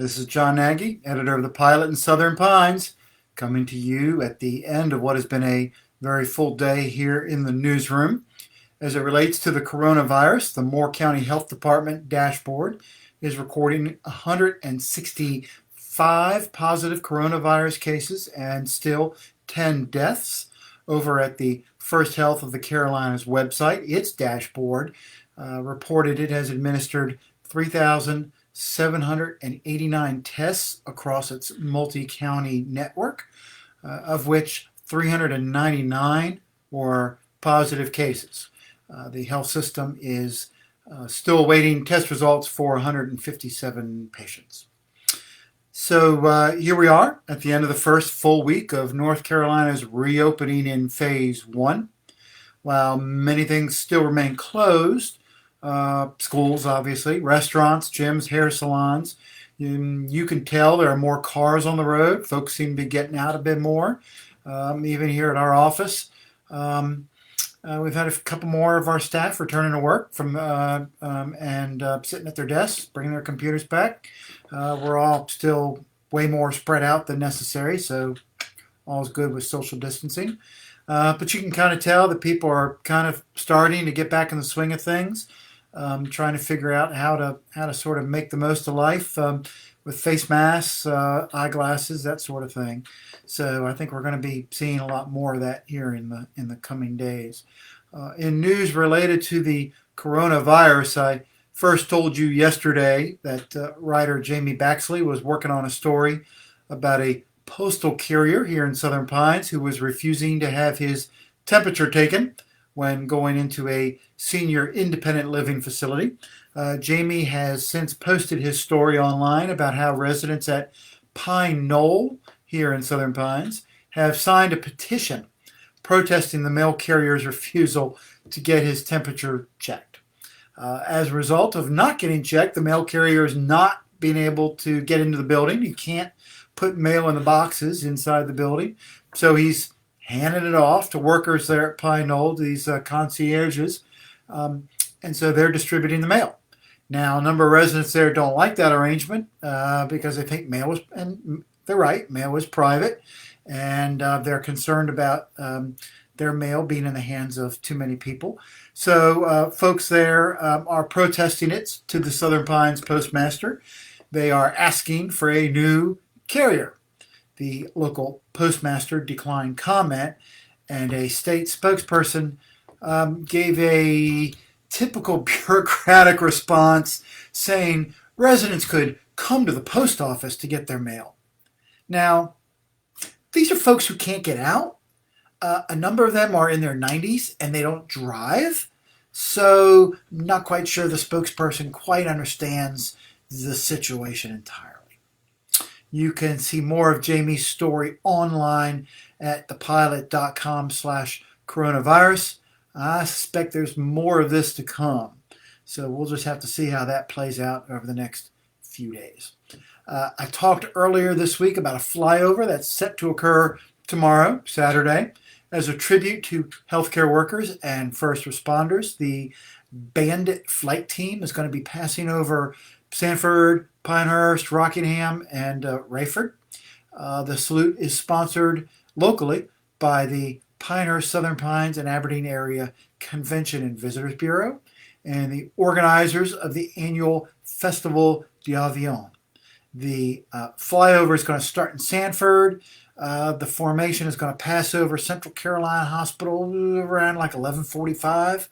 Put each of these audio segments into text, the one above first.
This is John Nagy, editor of the Pilot in Southern Pines, coming to you at the end of what has been a very full day here in the newsroom. As it relates to the coronavirus, the Moore County Health Department dashboard is recording 165 positive coronavirus cases and still 10 deaths. Over at the First Health of the Carolinas website, its dashboard reported it has administered 3,789 tests across its multi-county network, of which 399 were positive cases. The health system is still awaiting test results for 157 patients. So here we are at the end of the first full week of North Carolina's reopening in phase one. While many things still remain closed, schools, obviously, restaurants, gyms, hair salons. You can tell there are more cars on the road. Folks seem to be getting out a bit more. Even here at our office, we've had a couple more of our staff returning to work from and sitting at their desks, bringing their computers back. We're all still way more spread out than necessary, so all's good with social distancing. But you can kind of tell that people are kind of starting to get back in the swing of things, trying to figure out how to sort of make the most of life with face masks, eyeglasses, that sort of thing. So I think we're going to be seeing a lot more of that here in the coming days. In news related to the coronavirus, I first told you yesterday that writer Jamie Baxley was working on a story about a postal carrier here in Southern Pines who was refusing to have his temperature taken when going into a senior independent living facility. Jamie has since posted his story online about how residents at Knoll here in Southern Pines have signed a petition protesting the mail carrier's refusal to get his temperature checked. As a result of not getting checked, the mail carrier is not being able to get into the building. You can't put mail in the boxes inside the building. So he's handing it off to workers there at Knoll, these concierges, and so they're distributing the mail. Now, a number of residents there don't like that arrangement because they think mail is, and they're right, mail is private, and they're concerned about their mail being in the hands of too many people. So folks there are protesting it to the Southern Pines postmaster. They are asking for a new carrier. The local postmaster declined comment, and a state spokesperson gave a typical bureaucratic response saying residents could come to the post office to get their mail. Now, these are folks who can't get out. A number of them are in their 90s and they don't drive. So I'm not quite sure the spokesperson quite understands the situation entirely. You can see more of Jamie's story online at thepilot.com/coronavirus. I suspect there's more of this to come. So we'll just have to see how that plays out over the next few days. I talked earlier this week about a flyover that's set to occur tomorrow, Saturday. As a tribute to healthcare workers and first responders, the Bandit flight team is going to be passing over Sanford, Pinehurst, Rockingham, and Rayford. The salute is sponsored locally by the Pinehurst, Southern Pines, and Aberdeen Area Convention and Visitors Bureau and the organizers of the annual Festival d'Avion. The flyover is going to start in Sanford. The formation is going to pass over Central Carolina Hospital around like 11:45.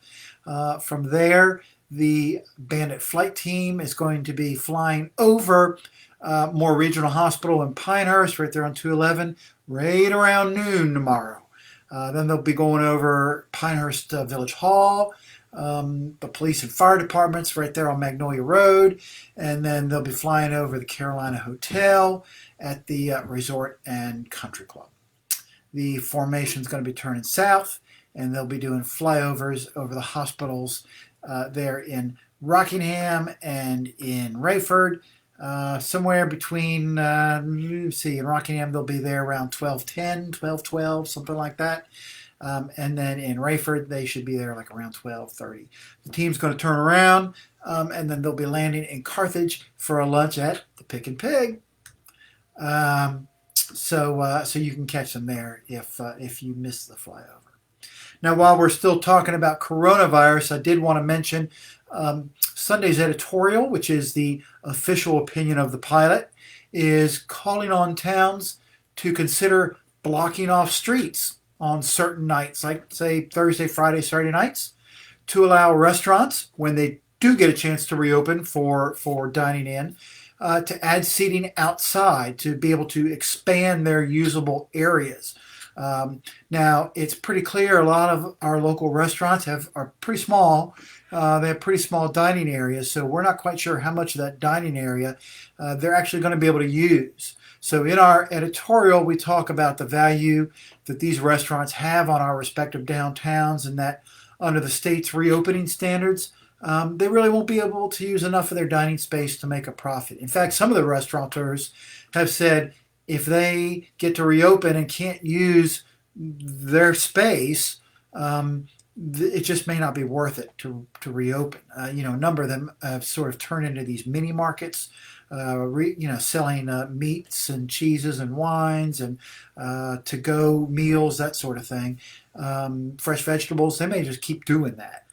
From there, the Bandit flight team is going to be flying over Moore Regional Hospital in Pinehurst, right there on 211, right around noon tomorrow. Then they'll be going over Pinehurst Village Hall, the police and fire departments right there on Magnolia Road, and then they'll be flying over the Carolina Hotel at the Resort and Country Club. The formation is going to be turning south, and they'll be doing flyovers over the hospitals there in Rockingham and in Rayford. Somewhere between, in Rockingham, they'll be there around 12:10, 12:12, something like that. And then in Rayford, they should be there like around 12:30. The team's going to turn around, and then they'll be landing in Carthage for a lunch at the Pick and Pig. So you can catch them there if you miss the flyover. Now, while we're still talking about coronavirus, I did want to mention Sunday's editorial, which is the official opinion of the pilot, is calling on towns to consider blocking off streets on certain nights, like say Thursday, Friday, Saturday nights, to allow restaurants, when they do get a chance to reopen for dining in, to add seating outside to be able to expand their usable areas. Now, it's pretty clear a lot of our local restaurants are pretty small. They have pretty small dining areas, so we're not quite sure how much of that dining area they're actually going to be able to use. So in our editorial, we talk about the value that these restaurants have on our respective downtowns, and that under the state's reopening standards, they really won't be able to use enough of their dining space to make a profit. In fact, some of the restaurateurs have said if they get to reopen and can't use their space, it just may not be worth it to reopen. A number of them have sort of turned into these mini markets, selling meats and cheeses and wines and to-go meals, that sort of thing. Fresh vegetables. They may just keep doing that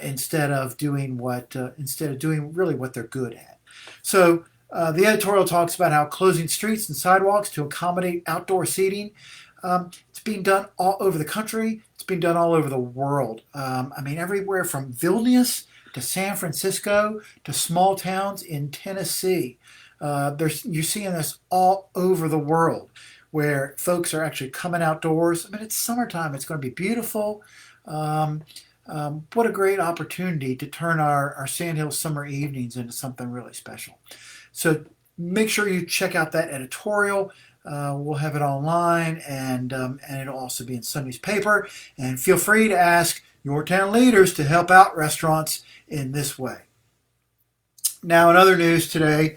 instead of doing really what they're good at. So the editorial talks about how closing streets and sidewalks to accommodate outdoor seating. It's being done all over the country. It's being done all over the world. Everywhere from Vilnius to San Francisco to small towns in Tennessee. You're seeing this all over the world, where folks are actually coming outdoors. It's summertime. It's going to be beautiful. What a great opportunity to turn our Sandhill summer evenings into something really special. So make sure you check out that editorial. We'll have it online, and it'll also be in Sunday's paper. And feel free to ask your town leaders to help out restaurants in this way. Now, in other news today,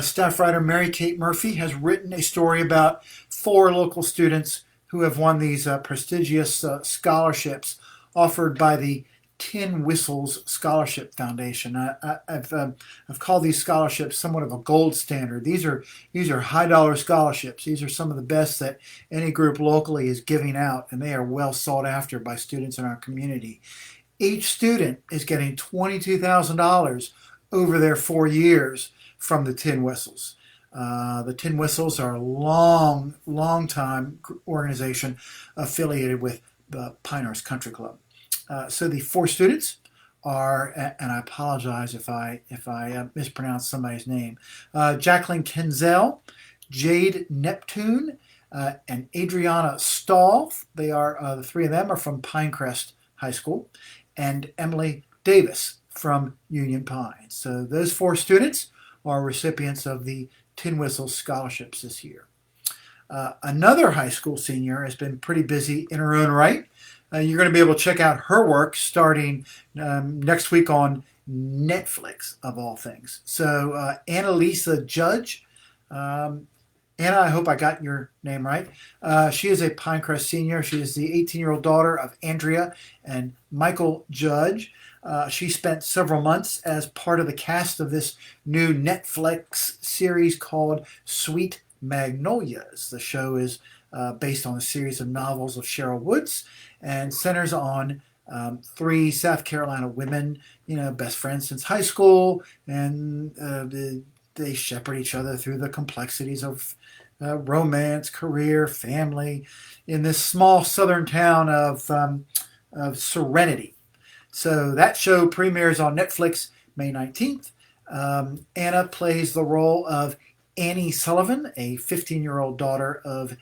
staff writer Mary Kate Murphy has written a story about 4 local students who have won these prestigious scholarships offered by the Tin Whistles Scholarship Foundation. I've called these scholarships somewhat of a gold standard. These are high dollar scholarships. These are some of the best that any group locally is giving out, and they are well sought after by students in our community. Each student is getting $22,000 over their 4 years from the Tin Whistles. The Tin Whistles are a long time organization affiliated with the Pinehurst Country Club. So the 4 students are, and I apologize if I mispronounce somebody's name, Jacqueline Kenzel, Jade Neptune, and Adriana Stahl. They are the 3 of them are from Pinecrest High School, and Emily Davis from Union Pines. So those 4 students are recipients of the Tin Whistles scholarships this year. Another high school senior has been pretty busy in her own right. You're going to be able to check out her work starting next week on Netflix, of all things. So Annalisa Judge, Anna, I hope I got your name right. She is a Pinecrest senior. She is the 18-year-old daughter of Andrea and Michael Judge. She spent several months as part of the cast of this new Netflix series called Sweet Magnolias. The show is based on a series of novels of Cheryl Woods and centers on 3 South Carolina women, best friends since high school, and they shepherd each other through the complexities of romance, career, family, in this small southern town of Serenity. So that show premieres on Netflix May 19th. Anna plays the role of Annie Sullivan, a 15-year-old daughter of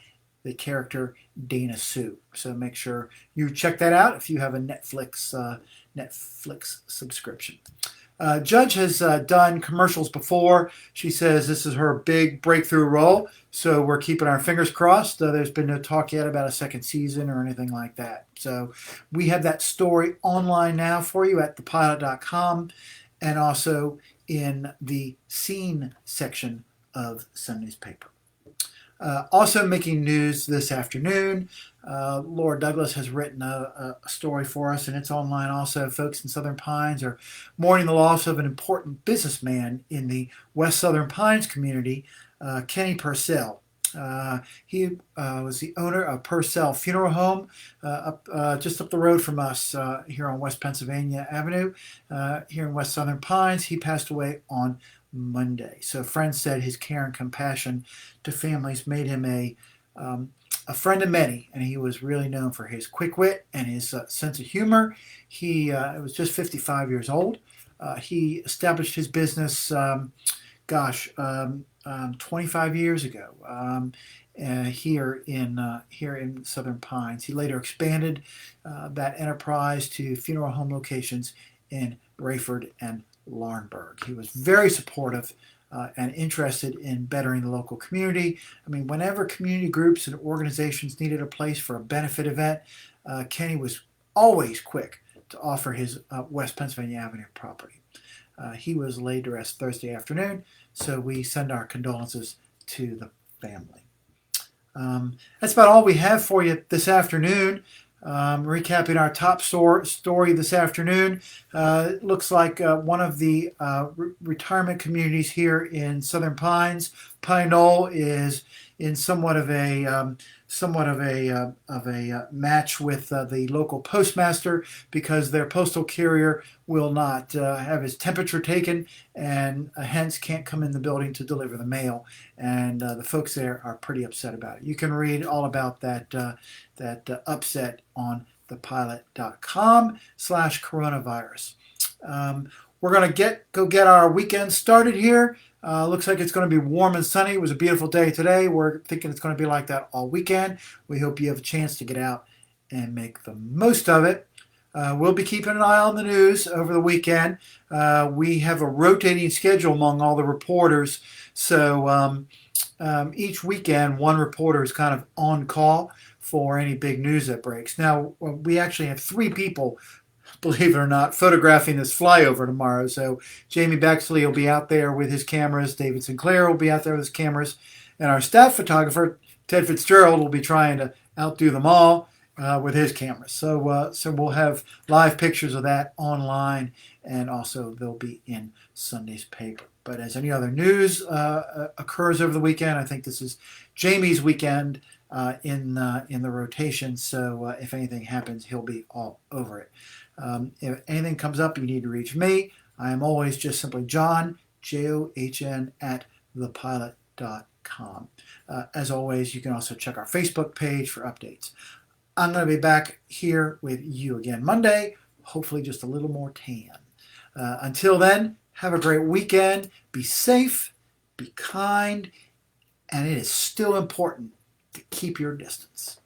the character Dana Sue. So make sure you check that out if you have a Netflix subscription. Judge has done commercials before. She says this is her big breakthrough role, so we're keeping our fingers crossed. There's been no talk yet about a second season or anything like that. So we have that story online now for you at thepilot.com, and also in the scene section of Sunday's paper. Also making news this afternoon, Laura Douglas has written a story for us, and it's online also. Folks in Southern Pines are mourning the loss of an important businessman in the West Southern Pines community, Kenny Purcell. He was the owner of Purcell Funeral Home just up the road from us here on West Pennsylvania Avenue, here in West Southern Pines. He passed away on Monday. So friends said his care and compassion to families made him a friend of many, and he was really known for his quick wit and his sense of humor. He was just 55 years old. He established his business, 25 years ago here in Southern Pines. He later expanded that enterprise to funeral home locations in Rayford and Laurinburg. He was very supportive and interested in bettering the local community. I mean, whenever community groups and organizations needed a place for a benefit event, Kenny was always quick to offer his West Pennsylvania Avenue property. He was laid to rest Thursday afternoon, so we send our condolences to the family. That's about all we have for you this afternoon. Recapping our top story this afternoon, it looks like one of the retirement communities here in Southern Pines, Knoll, is in somewhat of a match with the local postmaster because their postal carrier will not have his temperature taken and hence can't come in the building to deliver the mail. And the folks there are pretty upset about it. You can read all about that upset on thepilot.com/coronavirus. We're going to go get our weekend started here. Looks like it's going to be warm and sunny. It was a beautiful day today. We're thinking it's going to be like that all weekend. We hope you have a chance to get out and make the most of it. We'll be keeping an eye on the news over the weekend. We have a rotating schedule among all the reporters. So each weekend, one reporter is kind of on call for any big news that breaks. Now, we actually have 3 people, believe it or not, photographing this flyover tomorrow. So Jamie Bexley will be out there with his cameras. David Sinclair will be out there with his cameras. And our staff photographer, Ted Fitzgerald, will be trying to outdo them all with his cameras. So we'll have live pictures of that online, and also they'll be in Sunday's paper. But as any other news occurs over the weekend, I think this is Jamie's weekend in the rotation. So if anything happens, he'll be all over it. If anything comes up, you need to reach me. I am always just simply John, JOHN, at thepilot.com. As always, you can also check our Facebook page for updates. I'm going to be back here with you again Monday, hopefully just a little more tan. Until then, have a great weekend. Be safe, be kind, and it is still important to keep your distance.